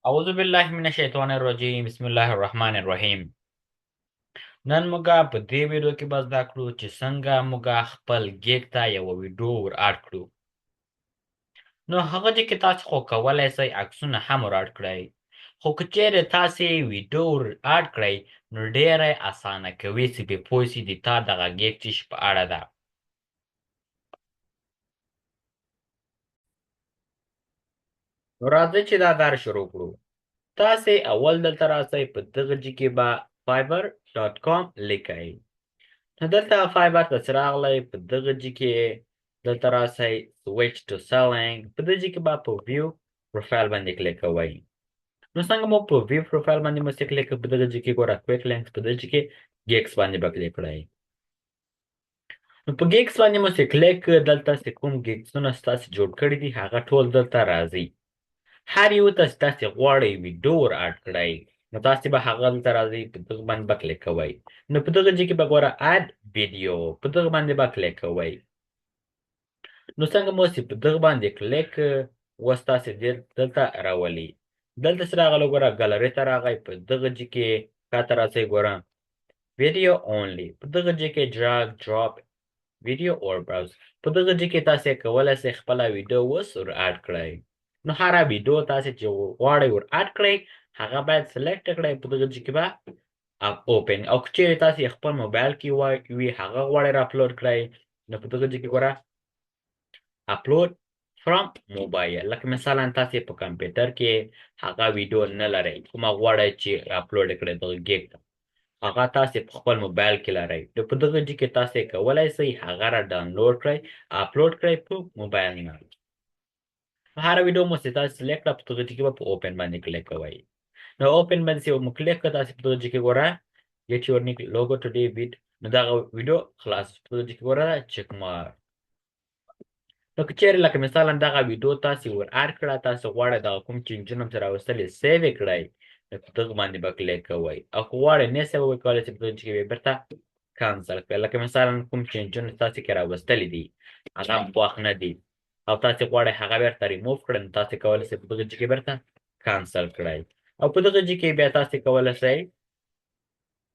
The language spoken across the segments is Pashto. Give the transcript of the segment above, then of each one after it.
اعوذ بالله من الشیطان الرجیم بسم الله الرحمن الرحیم نن موږ په دې ویډیو کې به زده کړو چې څنګه موږ خپل ګیګ ته یوه ویډیو ور اډ کړو. نو هغه دې کې تاسو خو کولی شئ عکسونه هم ور اډ کړئ، خو که چیرې تاسې ویډیو ور اډ کړئ نو ډیره یې اسانه کوي چې پې پوه سي د تا دغه ګیګ څه شي په اړه ده. نو راځئ چې دا کار شروع کړو. تاسې اول دلته راسئ، په دغه ځای کې به فایور ډاټ کام لیکئ. نو دلته فایبر ته چې راغلی په دغه ځای کې دلته راسئ سویچ ټو سیلینګ، په دې ځای کې به په ویو پروفایل باندې کلیک کوئ. نو څنګه مو په ویو پروفایل باندې مو چې کلیک کړ، په دغه ځای کې ګوره کویک لینکس، په دې ځای کې ګیګس باندې به کلیک کړئ. نو په ګیګس باندې مو چې کلیک کړ، دلته چې کوم ګیګسونه ستاسې جوړ کړي دي هغه ټول دلته راځي. هر یو ته چې تاسې غواړئ ویډیو ور اډ کړئ نو تاسې به هغه دلته راځئ، په دغه باندې به کلیک کوئ. نو په دغه ځای کې به ګوره اډ ویډیو، په دغه باندې به کلیک کوئ. نو څنګه مو چې په دغه باندې کلیک اوس تاسې دلته راولي. دلته چې راغلی ګوره ګالرۍ ته راغی، په دغه ځای کې ښاته راځئ، ګوره ویډیو اونلی، په دغه ځای کې ډراګ ډراپ ویډیو اور براوز، په دغه ځای کې تاسې کولی شئ خپله ویډیو اوس ور اډ کړئ. نو هره ویډیو تاسې چې غواړئ ور اډ کړئ هغه باید سلیکټ کړئ، په دغه ځای کې به اوپن، او که چیرې تاسې خپل موبایل کې وي هغه غواړئ را اپلوډ کړئ نو په دغه ځای کې ګوره اپلوډ فرام موبایل. لکه مثلا تاسې په کمپیوټر کې هغه ویډیو نه لرئ، کومه غواړئ چې اپلوډ یې کړئ دغه ګیګ ته، هغه تاسې په خپل موبایل کې لرئ. نو په دغه ځای کې تاسې کولی شئ هغه را ډاونلوډ کړئ، اپلوډ کړئ په موبایل نه. هره ویډیو مو چې تاسې سلیکټ کړه، په دغه ځای کې به په اوپن باندې کلیک کوئ. نو اوپن باندې چې مو کلیک کړه، تاسې په دغه ځای کې ګوره get your logo today with، نو دغه ویډیو خلاص، په دغه ځای کې ګوره چک مارک. نو که چیرې لکه مثلا دغه ویډیو تاسې ور اډ کړه، تاسې غواړئ دغه کوم چینجونه چې راوستل یې سیو یې کړئ، نو په دغه باندې به کلیک کوئ، او که غواړئ نه سیو یې کولی شئ په دغه ځای کې بیا بېرته کانسل کړئ. لکه مثلا کوم چینجونه تاسې کې راوستلي دي هغه هم خوښ نه دي او تاسې غواړئ هغه بېرته ریموف کړئ، نو تاسې کولی شئ په دغه ځای کې بېرته کانسل کړئ، او په دغه ځای کې بیا تاسې کولی شئ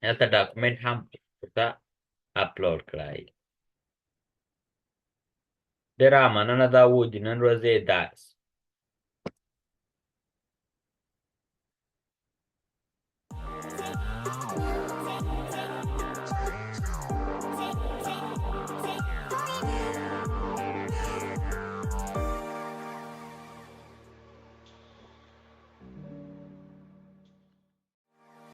هلته ډاکومنټ هم ورته اپلوډ کړئ. ډېره مننه، دا و د نن ورځې درس.